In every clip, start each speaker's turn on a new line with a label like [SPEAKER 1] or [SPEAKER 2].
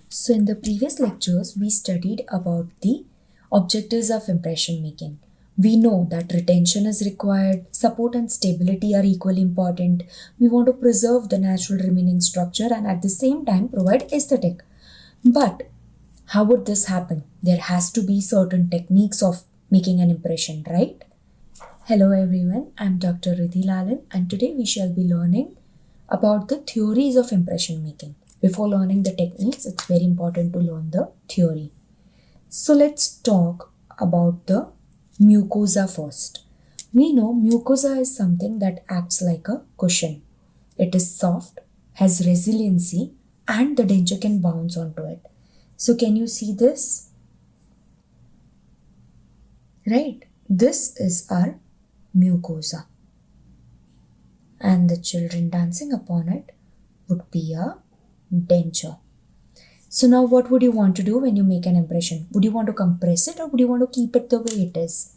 [SPEAKER 1] So in the previous lectures, we studied about the objectives of impression making. We know that retention is required, support and stability are equally important. We want to preserve the natural remaining structure and at the same time provide aesthetic. But how would this happen? There has to be certain techniques of making an impression, right? Hello everyone, I'm Dr. Riddhi Lalan and today we shall be learning about the theories of impression making. Before learning the techniques, it's very important to learn the theory. So let's talk about the mucosa first. We know mucosa is something that acts like a cushion. It is soft, has resiliency, and the denture can bounce onto it. So can you see this? Right, this is our mucosa. And the children dancing upon it would be a denture. So now what would you want to do when you make an impression? Would you want to compress it or would you want to keep it the way it is?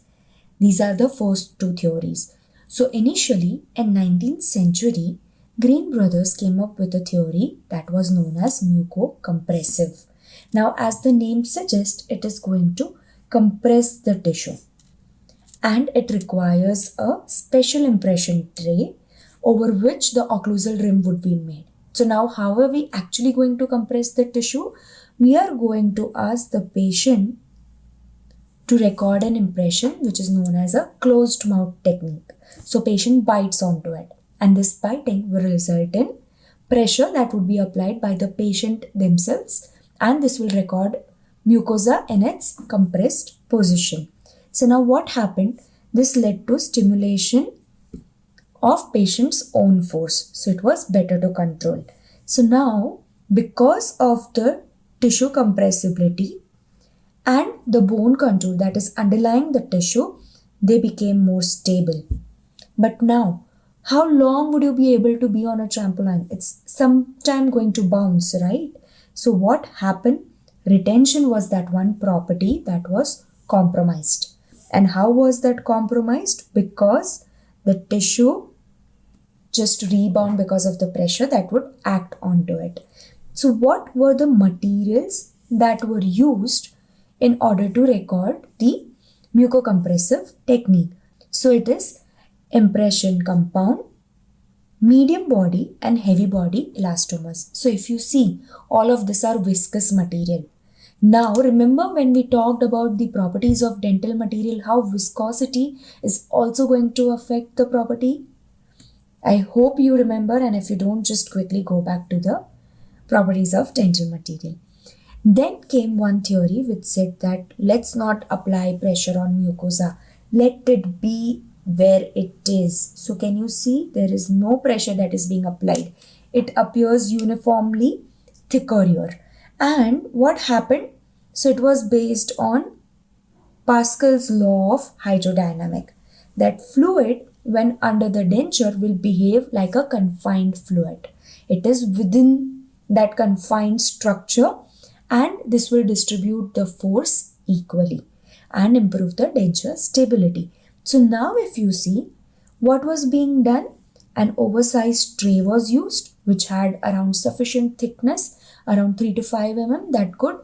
[SPEAKER 1] These are the first two theories. So initially in 19th century, Green brothers came up with a theory that was known as mucocompressive. Now as the name suggests, it is going to compress the tissue. And it requires a special impression tray over which the occlusal rim would be made. So now how are we actually going to compress the tissue? We are going to ask the patient to record an impression which is known as a closed mouth technique. So patient bites onto it and this biting will result in pressure that would be applied by the patient themselves and this will record mucosa in its compressed position. So now what happened? This led to stimulation of patient's own force. So it was better to control. So now because of the tissue compressibility and the bone contour that is underlying the tissue, they became more stable. But now, how long would you be able to be on a trampoline? It's sometime going to bounce, right? So what happened? Retention was that one property that was compromised. And how was that compromised? Because the tissue just rebound because of the pressure that would act onto it. So what were the materials that were used in order to record the mucocompressive technique? So it is impression compound, medium body and heavy body elastomers. So if you see, all of these are viscous material. Now remember when we talked about the properties of dental material, how viscosity is also going to affect the property? I hope you remember, and if you don't, just quickly go back to the properties of dental material. Then came one theory which said that let's not apply pressure on mucosa. Let it be where it is. So can you see there is no pressure that is being applied. It appears uniformly thicker here. And what happened? So it was based on Pascal's law of hydrodynamic. That fluid when under the denture will behave like a confined fluid. It is within that confined structure and this will distribute the force equally and improve the denture stability. So now if you see what was being done, an oversized tray was used which had around sufficient thickness, around 3 to 5 mm that could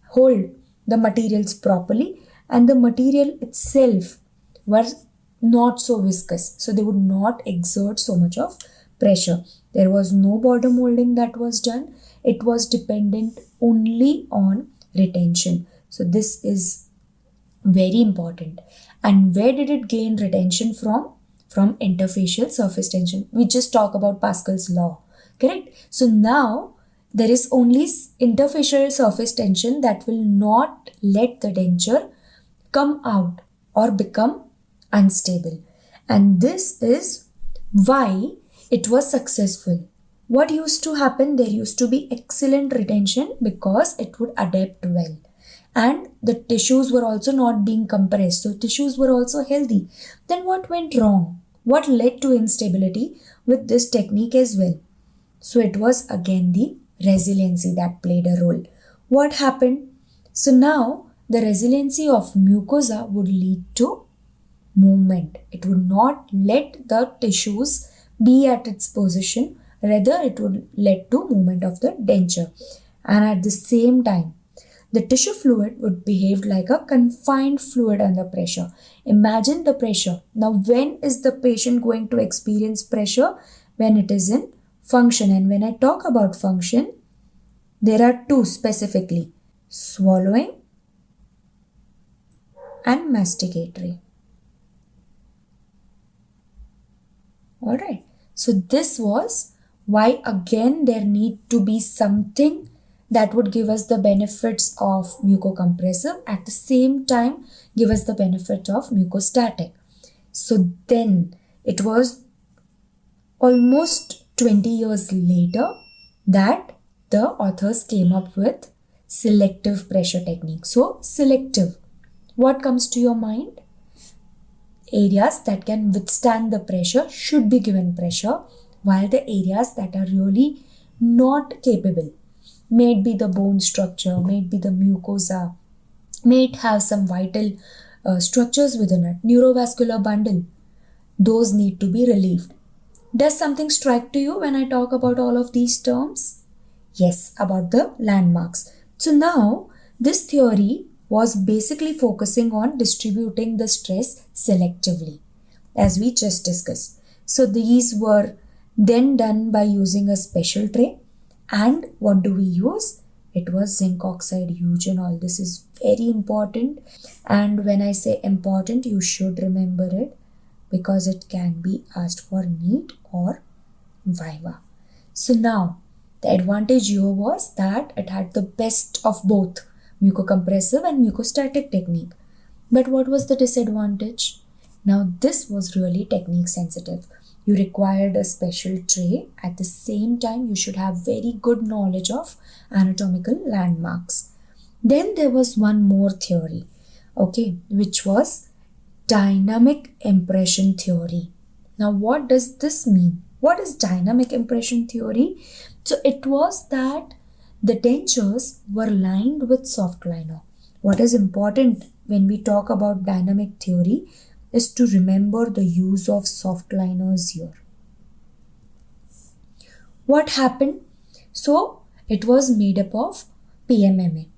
[SPEAKER 1] hold the materials properly and the material itself was not so viscous, so they would not exert so much of pressure. There was no border molding that was done. It was dependent only on retention. So this is very important. And where did it gain retention from? From interfacial surface tension. We just talked about Pascal's law, correct? So now there is only interfacial surface tension that will not let the denture come out or become unstable. And this is why it was successful. What used to happen? There used to be excellent retention because it would adapt well. And the tissues were also not being compressed. So tissues were also healthy. Then what went wrong? What led to instability with this technique as well? So it was again the resiliency that played a role. What happened? So now the resiliency of mucosa would lead to movement. It would not let the tissues be at its position, rather it would lead to movement of the denture. And at the same time, the tissue fluid would behave like a confined fluid under pressure. Imagine the pressure. Now, when is the patient going to experience pressure? When it is in function. And when I talk about function, there are two specifically: swallowing and masticatory. Alright, so this was why again there need to be something that would give us the benefits of mucocompressive, at the same time give us the benefit of mucostatic. So then it was almost 20 years later that the authors came up with selective pressure technique. So selective, what comes to your mind? Areas that can withstand the pressure should be given pressure, while the areas that are really not capable, may it be the bone structure, may it be the mucosa, may it have some vital structures within it, neurovascular bundle, those need to be relieved. Does something strike to you when I talk about all of these terms? Yes, about the landmarks. So now this theory was basically focusing on distributing the stress selectively, as we just discussed. So these were then done by using a special tray. And what do we use? It was zinc oxide eugenol. This is very important. And when I say important, you should remember it because it can be asked for NEET or Viva. So now, the advantage here was that it had the best of both mucocompressive and mucostatic technique. But what was the disadvantage? Now this was really technique sensitive. You required a special tray. At the same time, you should have very good knowledge of anatomical landmarks. Then there was one more theory, okay, which was dynamic impression theory. Now what does this mean? What is dynamic impression theory? So it was that the dentures were lined with soft liner. What is important when we talk about dynamic theory is to remember the use of soft liners here. What happened? So it was made up of PMMA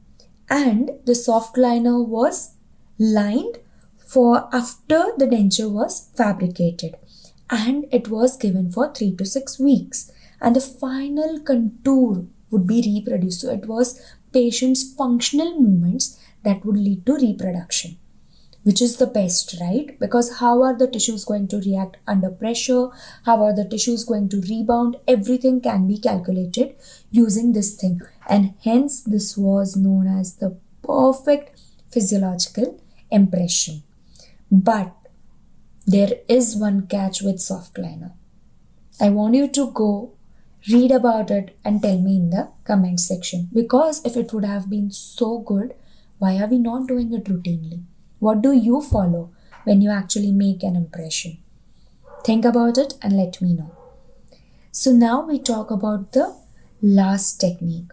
[SPEAKER 1] and the soft liner was lined for after the denture was fabricated, and it was given for 3 to 6 weeks, and the final contour would be reproduced. So it was patient's functional movements that would lead to reproduction, which is the best, right? Because how are the tissues going to react under pressure? How are the tissues going to rebound? Everything can be calculated using this thing, and hence this was known as the perfect physiological impression. But there is one catch with soft liner. I want you to go read about it and tell me in the comment section, because if it would have been so good, why are we not doing it routinely? What do you follow when you actually make an impression? Think about it and let me know. So now we talk about the last technique,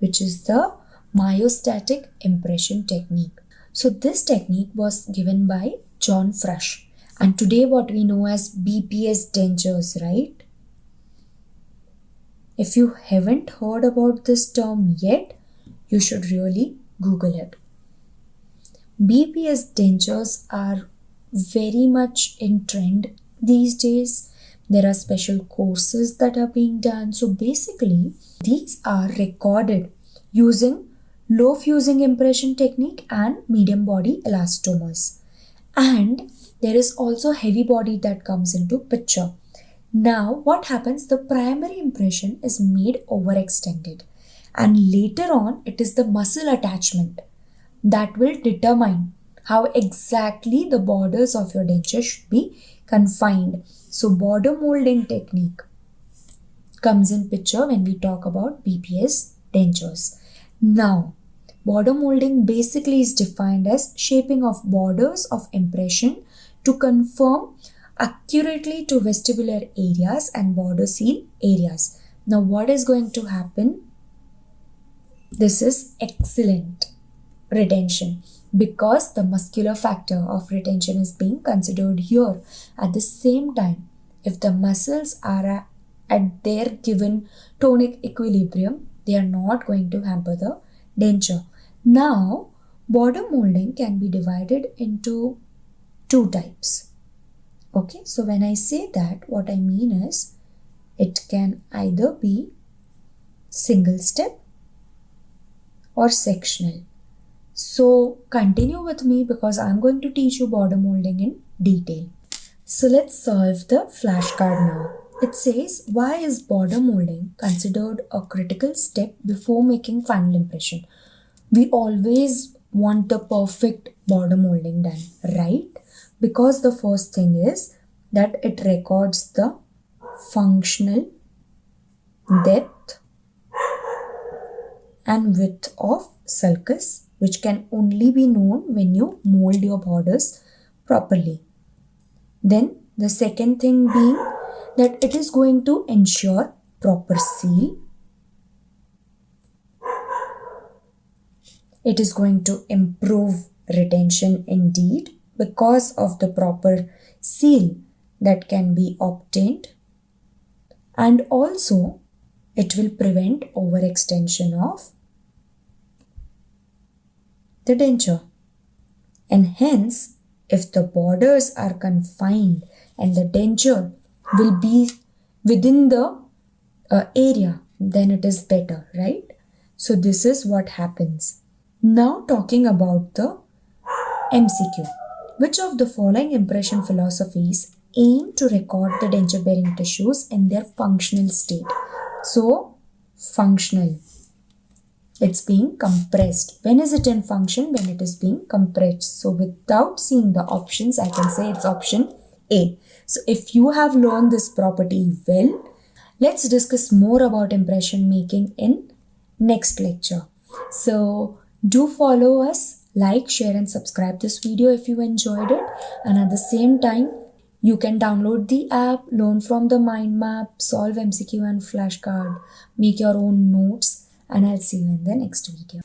[SPEAKER 1] which is the myostatic impression technique. So this technique was given by John Frush, and today what we know as BPS dentures, right? If you haven't heard about this term yet, you should really Google it. BPS dentures are very much in trend these days. There are special courses that are being done. So basically, these are recorded using low fusing impression technique and medium body elastomers. And there is also heavy body that comes into picture. Now what happens? The primary impression is made overextended, and later on it is the muscle attachment that will determine how exactly the borders of your denture should be confined. So border molding technique comes in picture when we talk about BPS dentures. Now, border molding basically is defined as shaping of borders of impression to conform accurately to vestibular areas and border seal areas. Now, what is going to happen? This is excellent retention. because the muscular factor of retention is being considered here. At the same time, if the muscles are at their given tonic equilibrium, they are not going to hamper the denture. Now, border molding can be divided into two types. Okay, so when I say that, what I mean is it can either be single step or sectional. So continue with me because I'm going to teach you border molding in detail. So let's solve the flashcard now. It says, why is border molding considered a critical step before making final impression? We always want the perfect border molding done, right? Because the first thing is that it records the functional depth and width of sulcus, which can only be known when you mold your borders properly. Then the second thing being that it is going to ensure proper seal. It is going to improve retention indeed because of the proper seal that can be obtained, and also it will prevent overextension of the denture. And hence, if the borders are confined and the denture will be within the area, then it is better, right? So this is what happens. Now talking about the MCQ. Which of the following impression philosophies aim to record the denture bearing tissues in their functional state? So, functional. It's being compressed. When is it in function? When it is being compressed. So, without seeing the options, I can say it's option A. So, if you have learned this property well, let's discuss more about impression making in next lecture. So, do follow us, like, share and subscribe this video if you enjoyed it. And at the same time, you can download the app, learn from the mind map, solve MCQ and flashcard, make your own notes, and I'll see you in the next video.